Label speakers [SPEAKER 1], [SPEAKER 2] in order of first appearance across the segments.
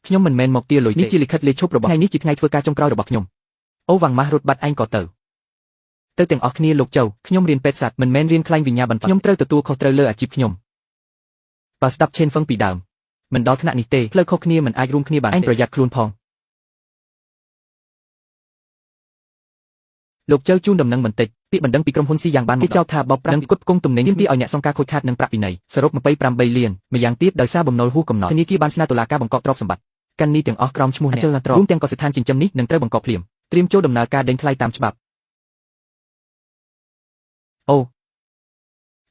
[SPEAKER 1] ខ្ញុំមិនមែនមកទាលុយទេនេះជាលិខិតលាឈប់របស់ថ្ងៃនេះជាថ្ងៃធ្វើការចុងក្រោយរបស់ខ្ញុំអូវ៉ាងម៉ាស់រត់បាត់ឯងក៏ទៅទាំងអស់គ្នាលោកចៅខ្ញុំរៀនពេទ្យសាស្ត្រមិនមែនរៀនខ្លាញ់វិញ្ញាបន្តខ្ញុំត្រូវទទួលខុសត្រូវលើអាជីពខ្ញុំបើស្ដាប់ឆេនហ្វឹងពីដើមមិនដល់ថ្នាក់នេះទេផ្លូវខុសគ្នាមិនអាចរួមគ្នាបានឯងប្រយ័ត្នខ្លួនផងលោកចៅជូនដំណឹងបន្តិចពាក្យបណ្ដឹងពីក្រុមហ៊ុនស៊ីយ៉ាងបានគេចោទថាបោកប្រាស់និងផ្គត់ផ្គង់ទំនិញទាមទារឲ្យអ្នកសងការខូចខាតនិងប្រាក់ពិន័យសរុប28លានម្យ៉ាងទៀតដោយសារបំណុលហួសកំណត់ធនាគារបានស្នើតុលាការបង្កប់ទ្រព្យសម្បត្តិកាន់នីទាំងអស់ក្រោមឈ្មោះអ្នករួមទាំងក៏ស្ថានចិញ្ចឹមនេះនឹងត្រូវបង្កប់ភ្លាមត្រៀមចូលដំណើរការដេញថ្លៃតាមច្បាប់អូ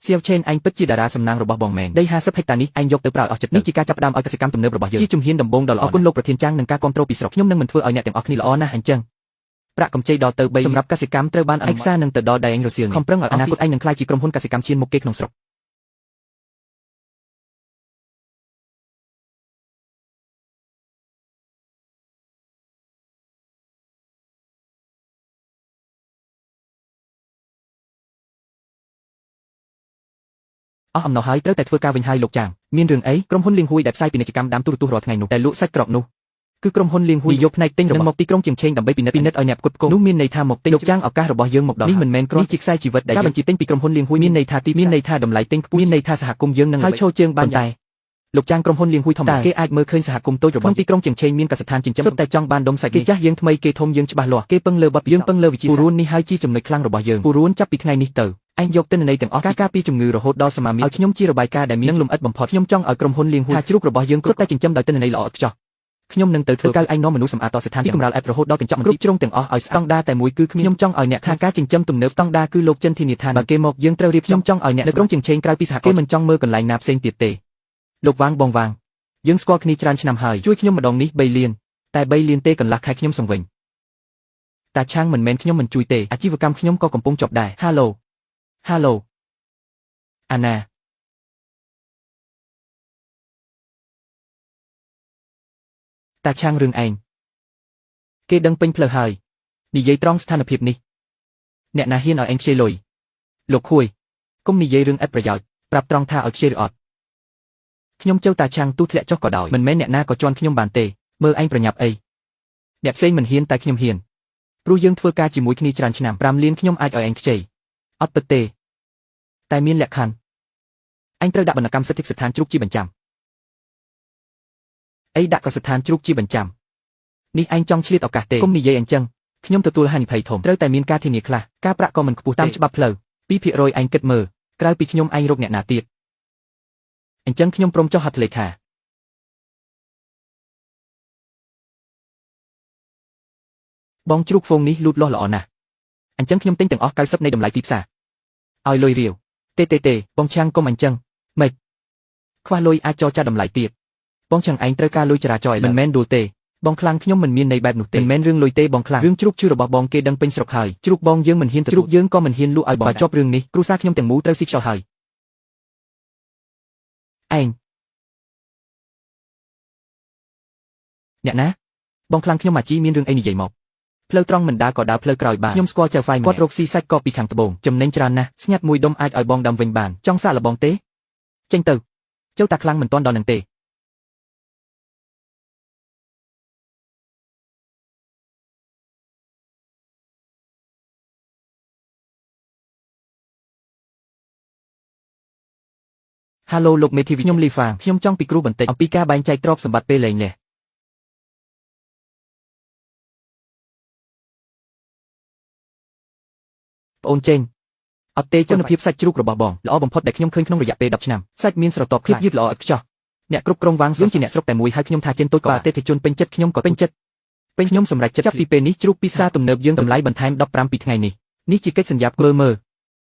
[SPEAKER 1] សៀវឆេនឯងពិតជាតារាសំណាងរបស់បងមែនដី50ហិកតានេះឯងយកទៅប្រើអស់ចិត្តនេះជាការចាប់ផ្ដើមឲ្យកសិកម្មទំនើបរបស់យើងជាជំហានដំបូងដ៏ល្អអរគុណលោកប្រធានចាំងនឹងការគាំទ្រពីស្រុកខ្ញុំនឹងមិនធ្វើឲ្យអ្នកទាំងអស់គ្នាល្អណាស់អញ្ចឹងប្រាក់កម្ចីដល់ទៅ3សម្រាប់កសិកម្មត្រូវបានឯកសារនឹងទៅដល់ដៃឯងរសៀលខំប្រឹងឲ្យអនាគតឯងនឹងក្លាយជាក្រុមហ៊ុនកសិកម្មឈានមុខគេក្នុងស្រុកអស់អំណោះហើយត្រូវតែធ្វើការវិញហើយលោកចាងមានរឿងអីក្រុមហ៊ុនលៀងហួយដែលផ្សាយពាណិជ្ជកម្មដើមទូរទស្សន៍រាល់ថ្ងៃនោះតែលក់សាច់ក្រកនោះគឺក្រុមហ៊ុនលៀងហួយយកផ្នែកទិញរបស់មកទីក្រុងជាងឆេងដើម្បីពិនិត្យឲ្យអ្នកផ្គត់ផ្គង់នោះមានន័យថាមកទិញលោកចាងឱកាសរបស់យើងមកដល់នេះមិនមែនគ្រាន់ជាខ្សែជីវិតដែលការបញ្ជាទិញពីក្រុមហ៊ុនលៀងហួយមានន័យថាទីមានន័យថាតម្លៃទិញខ្ពស់មានន័យថាសហគមន៍យើងនឹងហើយឈរជើងបានតែលោកចាងក្រុមហ៊ុនលៀងហួយធម្មតាគេអាចមើលឃើញសហគមន៍តូចរបស់ទីក្រុងជាងឆេងមានកសិដ្ឋានចិញ្ចឹមសុទ្ធតែចង់បានដុំសាច់គេចាស់យើងថ្មីគេធំយើងច្បាស់លាស់គេពឹងលើបទយើងពឹងលើវិជាសាស្ត្រពូរួននេះហើយជាចំណុចខ្លាំងរបស់យើងពូរួនចាប់ពីថ្ងៃនេះទៅឯងយកទិន្នន័យទាំងអស់ការពីជំងឺរហូតដល់សមាមាត្រឲ្យខ្ញុំជារបាយការណ៍ដែលមានលំអិតបំផុតខ្ញុំចង់ឲ្យក្រុមហ៊ុនលៀងហួយថាជ្រូករបស់យើងសុទ្ធតែចិញ្ចឹមដោយទិន្នន័យល្អឥតខ្ចោះខ្ញុំនឹងទៅធ្វើកៅឯងនាំមនុស្សសម្អាតតស្ថានទីកម្រាលអេបរហូតដល់កញ្ចក់គ្រប់ជ្រុងទាំងអស់ឲ្យស្តង់ដារតែមួយគឺខ្ញុំចង់ឲ្យអ្នកថាការចិញ្ចឹមទំនើបស្តង់ដារគឺលោកចិនធានាថាបើគេមកយើងត្រូវរៀបខ្ញុំចង់ឲ្យអ្នកនៅក្រុងជាងឆេងក្រៅពីសហគមន៍គេមិនចង់មើលកន្លែងណាផ្សេងទៀតទេលោកវាងបងវាងយើងស្គាល់គ្នាច្រើនឆ្នាំហើយជួយខ្ញុំម្ដងនេះ3លានតែ3លានទេកន្លះខែខ្ញុំសង្វិញតាឆាងមិនមែនខ្ញុំមិនជួយទេអាជីវកម្មខ្ញុំក៏កំពុងចប់ដែរហាឡូអាណាតាឆាងរឿងឯងគេដឹងពេញផ្លូវហើយនិយាយត្រង់ស្ថានភាពនេះអ្នកណាហ៊ានឲ្យឯងខ្ជិលលុយលោកខួយកុំនិយាយរឿងឥតប្រយោជន៍ប្រាប់ត្រង់ថាឲ្យខ្ជិលឬអត់ខ្ញុំចៅតាឆាងទូធ្លាក់ចុះក៏ដោយមិនមែនអ្នកណាក៏ជន់ខ្ញុំបានទេមើលឯងប្រញាប់អីអ្នកផ្សេងមិនហ៊ានតែខ្ញុំហ៊ានព្រោះយើងធ្វើការជាមួយគ្នាច្រើនឆ្នាំ5លានខ្ញុំអាចឲ្យឯងខ្ចីអត់ពិតទេតែមានលក្ខខណ្ឌឯងត្រូវដាក់បណ្ណកម្មសិទ្ធិស្ថានជ្រូកជាបញ្ចាំអីដាក់ក៏ស្ថានជ្រូកជាបញ្ចាំនេះឯងចង់ឆ្លៀតឱកាសទេកុំនិយាយអញ្ចឹងខ្ញុំទទួលហានិភ័យធំត្រូវតែមានការធានាខ្លះការប្រាក់ក៏មិនខ្ពស់តាមច្បាប់ផ្លូវ 2% ឯងគិតមើលក្រៅពីខ្ញុំឯងរកអ្នកណាទៀតអញ្ចឹងខ្ញុំព្រមចុះហត្ថលេខាបងជ្រូកហ្វូងនេះលូតលាស់ល្អណាស់អញ្ចឹងខ្ញុំទិញទាំងអស់90នៃតម្លៃទីផ្សារឲ្យលុយរាវទេបងឆាំងកុំអញ្ចឹងម៉េចខ្វះលុយអាចចរចាតម្លៃទៀតបងឆាំងឯងត្រូវការលុយចរាចរណ៍មិនមែនដួលទេបងខ្លាំងខ្ញុំមិនមានន័យបែបនោះទេមិនមែនរឿងលុយទេបងខ្លាំងរឿងជ្រូកជឿរបស់បងគេដឹងពេញស្រុកហើយជ្រូកបងយើងមិនហ៊ានជ្រូកយើងក៏មិនហ៊ានលក់ឲ្យបងចប់រឿងនេះគ្រួសារខ្ញុំទាំងមូលត្រូវស៊ីខ្យល់ហើយឯងអ្នកណាបងខ្លាំងខ្ញុំអាជីមានរឿងអីនិយាយមកផ្លូវត្រង់មិនដើរក៏ដើរផ្លូវក្រោយបានខ្ញុំស្គាល់ចៅហ្វាយគាត់រកស៊ីសាច់ក៏ពីខាងត្បូងចំណេញច្រើនណាស់ស្ញាត់មួយដុំអាចឲ្យបងដាំវិញបានចង់សាកល្បងទេចេញទៅចៅតាខ្លាំងមិនទាន់ដល់នឹងទេហាឡូលោកមេធាវីខ្ញុំលីហ្វាខ្ញុំចង់ពិគ្រោះបន្តិចអំពីការបែងចែកទ្រព្យសម្បត្តិពេលលែងលះប្អូនចេញអត់ទេគុណភាពសាច់ជ្រូករបស់បងល្អបំផុតដែលខ្ញុំឃើញក្នុងរយៈពេល10ឆ្នាំសាច់មានស្រទាប់ភាពយឺតល្អឥតខ្ចោះអ្នកគ្រប់គ្រងវាងយើងជាអ្នកស្រុកតែមួយហើយខ្ញុំថាចិនតូចក៏អតិថិជនពេញចិត្តខ្ញុំក៏ពេញចិត្តខ្ញុំសម្រេចចិត្តចាប់ពីពេលនេះជ្រូកពីសាទំនើបយើងតម្លៃបន្ថែម15ពីថ្ងៃនេះជាកិច្ចសន្យាមើល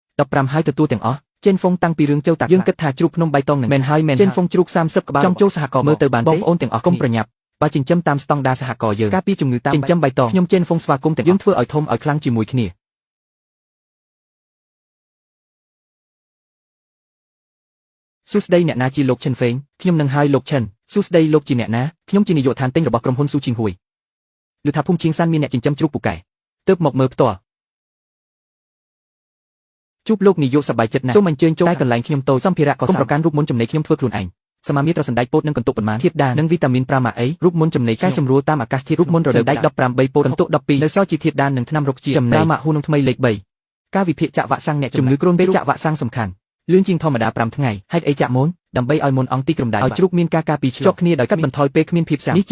[SPEAKER 1] 15ហើយទទួលទាំងអស់ចេនហ្វុងតាំងពីរឿងចៅតាយើងគិតថាជ្រូកភ្នំបៃតងនឹងមែនហើយមែនចេនហ្វុងជ្រូក30ក្បាលចង់ចូលសហគមន៍មើលទៅបានទេបងប្អូនទាំងអស់កុំប្រញាប់បើចិញ្ចឹមតាមស្តង់ដារសហគមន៍យើងការពីជំងឺតាមចិញ្ចឹមបៃតងខ្ញុំចេនហ្វុងស្វាគមន៍តែយើងធ្វើឲ្យធំឲ្យខ្លាំងជាមួយគ្នាសួស្ដីអ្នកណាជាលោកឈិនហ្វេងខ្ញុំនឹងហើយលោកឈិនសួស្ដីលោកជាអ្នកណាខ្ញុំជានាយកដ្ឋានទិញរបស់ក្រុមហ៊ុនស៊ូជីងហួយឮថាភូមិឈៀងសានមានអ្នកចិញ្ចឹមជ្រូកពូកែទើបមកមើលផ្ទាល់ជួបលោកនាយកសប្បាយចិត្តណាស់សូមអញ្ជើញចូលតែកន្លែងខ្ញុំតូចសម្ភារៈក៏សម្រាប់ការរូបមន្តចំណេញខ្ញុំធ្វើខ្លួនឯង សមាមាត្រសណ្ដែកពោតនិងកន្ទុកប៉ុន្មានធាតុដើមនិងវីតាមីន5ម៉ាអីរូបមន្តចំណីកែសម្រួលតាមអាកាសធាតុរូបមន្តរដូវដាច់15 3ពោតកន្ទុក12នៅសល់ជាធាតុដើមនិងថ្នាំរុក្ខជាតិចំណែកម៉ាក់ហ៊ូនឹងថ្មីលេខ3ការវិភាគចាក់វ៉ាក់សាំងអ្នកជំងឺគ្រុនពេលចាក់វ៉ាក់សាំងសំខាន់លឿនជាងធម្មតា5ថ្ងៃហេតុអីចាក់មុនដើម្បីឲ្យមុនអង្គទីក្រុមដៃឲ្យជ្រូកមានការការពារជាប់គ្នាដោយកាត់បន្ថយពេលគ្មានភាពស៊ាំនេះជា